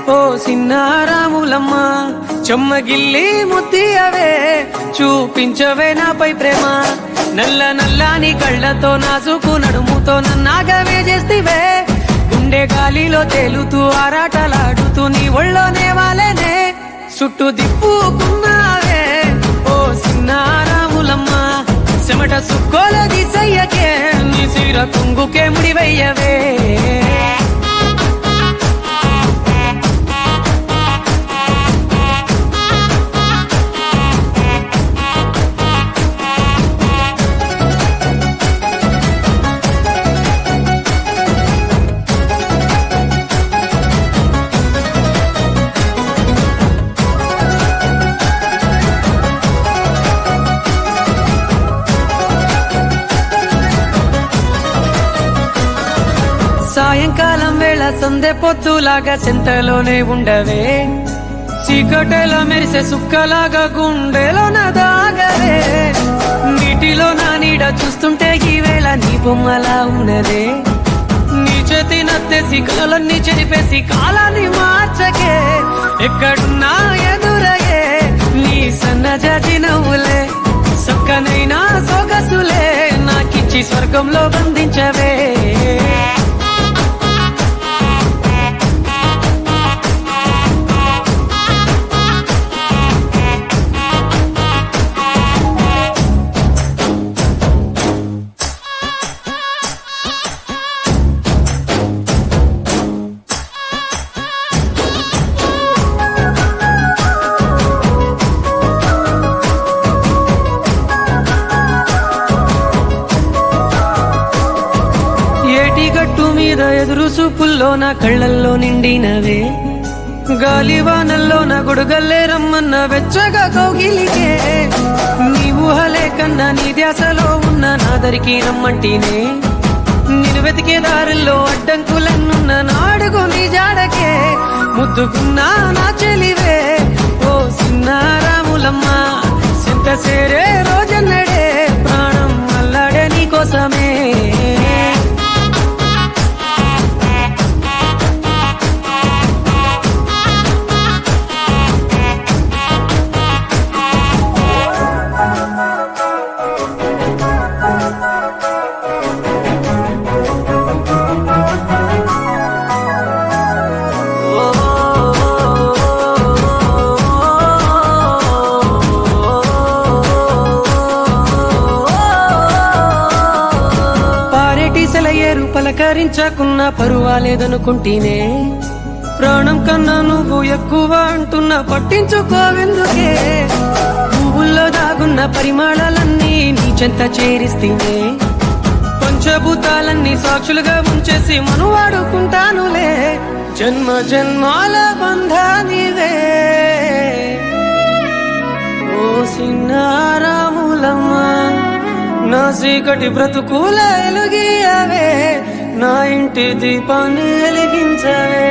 ఓ సిన్నారాములమ్మ చెమ్మగిల్లి ముద్దియవే చూపించవే నాపై ప్రేమ నల్ల నల్లాని కళ్ళతో నాసుకు నడుముతో నన్నాగవే చేస్తివే గుండె గాలిలో తేలుతూ ఆరాటలాడుతూ నీ ఒళ్ళోనే వాలేనే చుట్టూ దిప్పుకున్నావే ఓ సిన్నారాములమ్మ చెమట సుక్కోల దిశయ్యకే నీ సిర కుంగుకే ముడివయ్యవే సాయంకాలం వేళ సందె పొద్దులాగా చెంతలోనే ఉండవే చీకటెల మెరిసే సుక్కలాగా గుండెలోన దాగవే నీటిలో నా నీడ చూస్తుంటే ఈ వేళ నీ బొమ్మలా ఉన్నదే నీ చేతి నత్తేసి కలలన్నీ చెరిపేసి కాలాన్ని మార్చకే ఎక్కడున్నా ఎదురయ్యే నీ సన్నజాజి నవ్వులే సక్కనైనా సొగసులే నాకిచ్చి స్వర్గంలో బంధించవే గట్టు మీద ఎదురు చూపుల్లో నా కళ్ళల్లో నిండినవే గాలివానల్లో నా గొడుగల్లే రమ్మన్న వెచ్చగా కౌగిలికే నీ ఊహలే కన్నా నీ ధ్యాసలో ఉన్న నాదరికి రమ్మంటీనే నేను వెతికే దారుల్లో అడ్డంకులన్నున్న నాడుగు నీ జాడకే ముద్దుకున్నా నా చెలివే ఓ సిన్నారాములమ్మ సింత సేరే రోజన్నడే ప్రాణం అల్లాడే నీ కోసమే ఏరు పలకరించకున్నా పరువాలేదనుకుంటేనే ప్రాణం కన్నా నువ్వు ఎక్కువ అంటున్నా పట్టించుకోవెందుకే పువ్వుల్లో దాగున్న పరిమాణాలన్నీ నీ చెంత చేరిస్తేనే పంచభూతాలన్నీ సాక్షులుగా ఉంచేసి మనువాడుకుంటానులే జన్మ జన్మాల బంధానివే ఓ సిన్నారాములమ్మ నా చీకటి బ్రతుకుల ఎలుగియవే నా ఇంటి దీపాన్ని వెలిగించవే